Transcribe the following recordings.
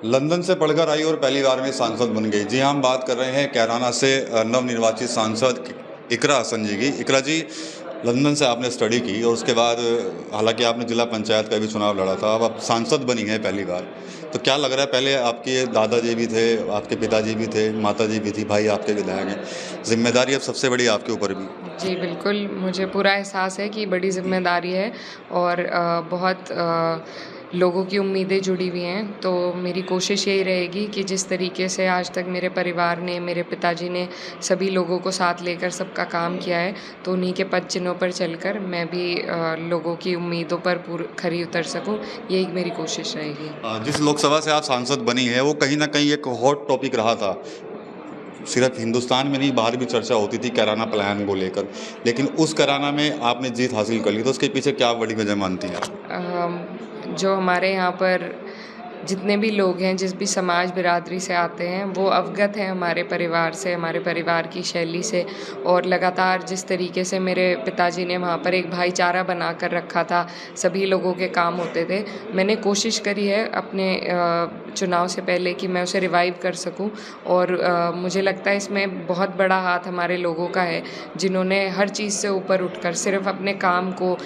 London से पढ़कर आई और पहली बार में सांसद बन गई। जी हाँ, हम बात कर रहे हैं कैराना से नवनिर्वाचित सांसद इकरा हसन जी की। इकरा जी, लंदन से आपने स्टडी की और उसके बाद हालांकि आपने जिला पंचायत का भी चुनाव लड़ा था, अब आप सांसद बनी हैं पहली बार। तो क्या लग रहा है, पहले आपके दादाजी भी थे, आपके पिताजी भी थे, माताजी भी थी, भाई आपके विधायक हैं, जिम्मेदारी अब सबसे बड़ी आपके ऊपर भी। जी, बिल्कुल, मुझे पूरा एहसास है कि बड़ी ज़िम्मेदारी है और बहुत लोगों की उम्मीदें जुड़ी हुई हैं। तो मेरी कोशिश यही रहेगी कि जिस तरीके से आज तक मेरे परिवार ने, मेरे पिताजी ने सभी लोगों को साथ लेकर सबका काम किया है, तो उन्हीं के पद चिन्हों पर चलकर मैं भी लोगों की उम्मीदों पर खरी उतर सकूँ, यही मेरी कोशिश रहेगी। जिस लोकसभा से आप सांसद बनी है वो कहीं ना कहीं एक हॉट टॉपिक रहा था, सिर्फ हिंदुस्तान में नहीं बाहर भी चर्चा होती थी कैराना प्लान को लेकर, लेकिन उस कैराना में आपने जीत हासिल कर ली, तो उसके पीछे क्या बड़ी वजह मानती हैं आप? जो हमारे यहाँ पर जितने भी लोग हैं, जिस भी समाज बिरादरी से आते हैं, वो अवगत हैं हमारे परिवार से, हमारे परिवार की शैली से। और लगातार जिस तरीके से मेरे पिताजी ने वहाँ पर एक भाईचारा बना कर रखा था, सभी लोगों के काम होते थे, मैंने कोशिश करी है अपने चुनाव से पहले कि मैं उसे रिवाइव कर सकूं। और मुझे लगता है इसमें बहुत बड़ा हाथ हमारे लोगों का है, जिन्होंने हर चीज़ से ऊपर उठकर सिर्फ अपने काम को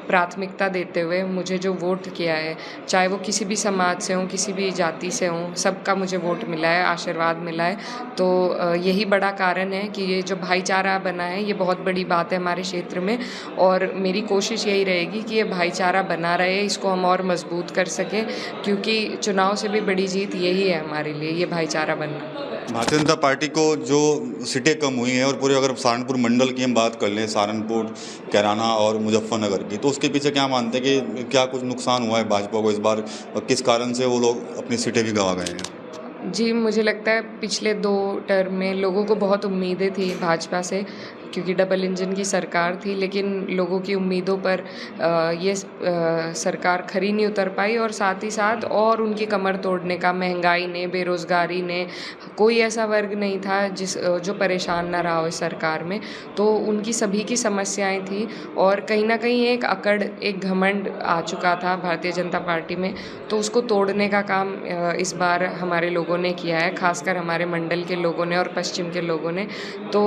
प्राथमिकता देते हुए मुझे जो वोट किया है, चाहे वो किसी भी समाज से हों, किसी भी जाति से हों, सबका मुझे वोट मिला है, आशीर्वाद मिला है। तो यही बड़ा कारण है कि ये जो भाईचारा बना है, ये बहुत बड़ी बात है हमारे क्षेत्र में। और मेरी कोशिश यही रहेगी कि ये भाईचारा बना रहे, इसको हम और मजबूत कर सकें, क्योंकि चुनाव से भी बड़ी जीत यही है हमारे लिए, ये भाईचारा बनना। भारतीय जनता पार्टी को जो सीटें कम हुई हैं और पूरे अगर सहारनपुर मंडल की हम बात कर लें, सहारनपुर, कैराना और मुजफ्फरनगर की, तो उसके पीछे क्या मानते हैं कि क्या कुछ नुकसान हुआ है भाजपा को इस बार, और किस कारण से वो लोग अपनी सीटें भी गंवा गए हैं? जी, मुझे लगता है पिछले 2 टर्म में लोगों को बहुत उम्मीदें थी भाजपा से, क्योंकि डबल इंजन की सरकार थी, लेकिन लोगों की उम्मीदों पर ये सरकार खरी नहीं उतर पाई। और साथ ही साथ और उनकी कमर तोड़ने का, महंगाई ने, बेरोज़गारी ने, कोई ऐसा वर्ग नहीं था जो परेशान ना रहा हो इस सरकार में। तो उनकी सभी की समस्याएं थी और कहीं ना कहीं एक अकड़, एक घमंड आ चुका था भारतीय जनता पार्टी में। तो उसको तोड़ने का काम इस बार हमारे लोगों ने किया है, खासकर हमारे मंडल के लोगों ने और पश्चिम के लोगों ने। तो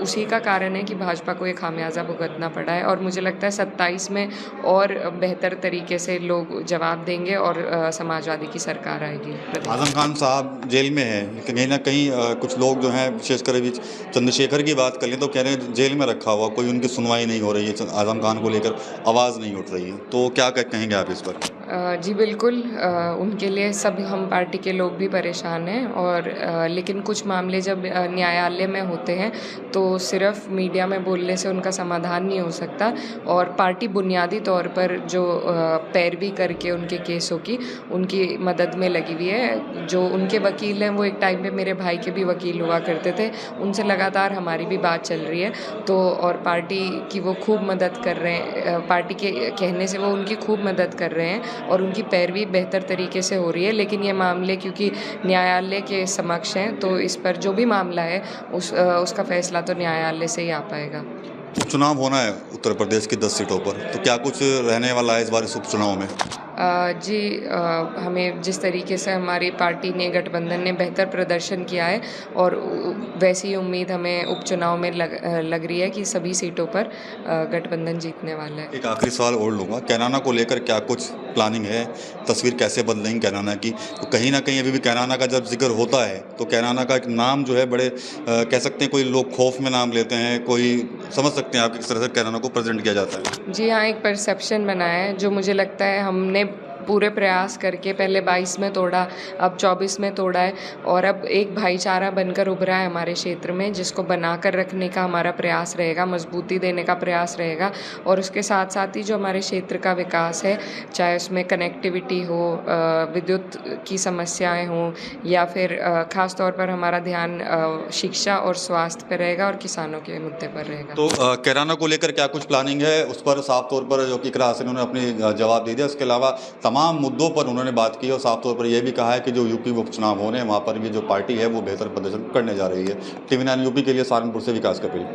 उसी का कारण है कि भाजपा को ये खामियाजा भुगतना पड़ा है। और मुझे लगता है 27 में और बेहतर तरीके से लोग जवाब देंगे और समाजवादी की सरकार आएगी। आजम खान साहब जेल में हैं, कहीं ना कहीं कुछ लोग जो हैं, विशेषकर अभी चंद्रशेखर की बात कर लें तो कह रहे हैं जेल में रखा हुआ, कोई उनकी सुनवाई नहीं हो रही है, आजम खान को लेकर आवाज़ नहीं उठ रही है, तो क्या कहेंगे आप इस पर? जी बिल्कुल, उनके लिए सब हम पार्टी के लोग भी परेशान हैं। और लेकिन कुछ मामले जब न्यायालय में होते हैं तो सिर्फ मीडिया में बोलने से उनका समाधान नहीं हो सकता। और पार्टी बुनियादी तौर पर जो पैरवी करके उनके केसों की, उनकी मदद में लगी हुई है। जो उनके वकील हैं वो एक टाइम पे मेरे भाई के भी वकील हुआ करते थे, उनसे लगातार हमारी भी बात चल रही है। तो और पार्टी की वो खूब मदद कर रहे हैं, पार्टी के कहने से वो उनकी खूब मदद कर रहे हैं और उनकी पैरवी बेहतर तरीके से हो रही है। लेकिन ये मामले क्योंकि न्यायालय के समक्ष हैं, तो इस पर जो भी मामला है उसका फैसला तो न्यायालय से ही आ पाएगा। उपचुनाव होना है उत्तर प्रदेश की 10 सीटों पर, तो क्या कुछ रहने वाला है इस बार इस उपचुनाव में? जी, हमें जिस तरीके से हमारी पार्टी ने, गठबंधन ने बेहतर प्रदर्शन किया है और वैसी उम्मीद हमें उपचुनाव में लग रही है कि सभी सीटों पर गठबंधन जीतने वाला है। एक आखिरी सवाल और लूँगा, कैराना को लेकर क्या कुछ प्लानिंग है? तस्वीर कैसे बदलेंगी कैराना की? तो कहीं ना कहीं अभी भी कैराना का जब जिक्र होता है तो कैराना का एक नाम जो है बड़े कह सकते हैं, कोई लोग खौफ में नाम लेते हैं, कोई समझ सकते हैं आप किस तरह से कैराना को प्रेजेंट किया जाता है। जी हाँ, एक परसेप्शन बना है जो मुझे लगता है हमने पूरे प्रयास करके पहले 22 में तोड़ा, अब 24 में तोड़ा है। और अब एक भाईचारा बनकर उभरा है हमारे क्षेत्र में, जिसको बनाकर रखने का हमारा प्रयास रहेगा, मजबूती देने का प्रयास रहेगा। और उसके साथ साथ ही जो हमारे क्षेत्र का विकास है, चाहे उसमें कनेक्टिविटी हो, विद्युत की समस्याएं हों, या फिर ख़ास तौर पर हमारा ध्यान शिक्षा और स्वास्थ्य पर रहेगा और किसानों के मुद्दे पर रहेगा। तो कैराना को लेकर क्या कुछ प्लानिंग है, उस पर साफ तौर पर जो कि इकरा हसन उन्होंने अपनी जवाब दे दिया। उसके अलावा तमाम मुद्दों पर उन्होंने बात की और साफ तौर पर यह भी कहा है कि जो यूपी उपचुनाव हो रहे हैं वहाँ पर भी जो पार्टी है वो बेहतर प्रदर्शन करने जा रही है। TV9 यूपी के लिए सहारनपुर से विकास कपिल।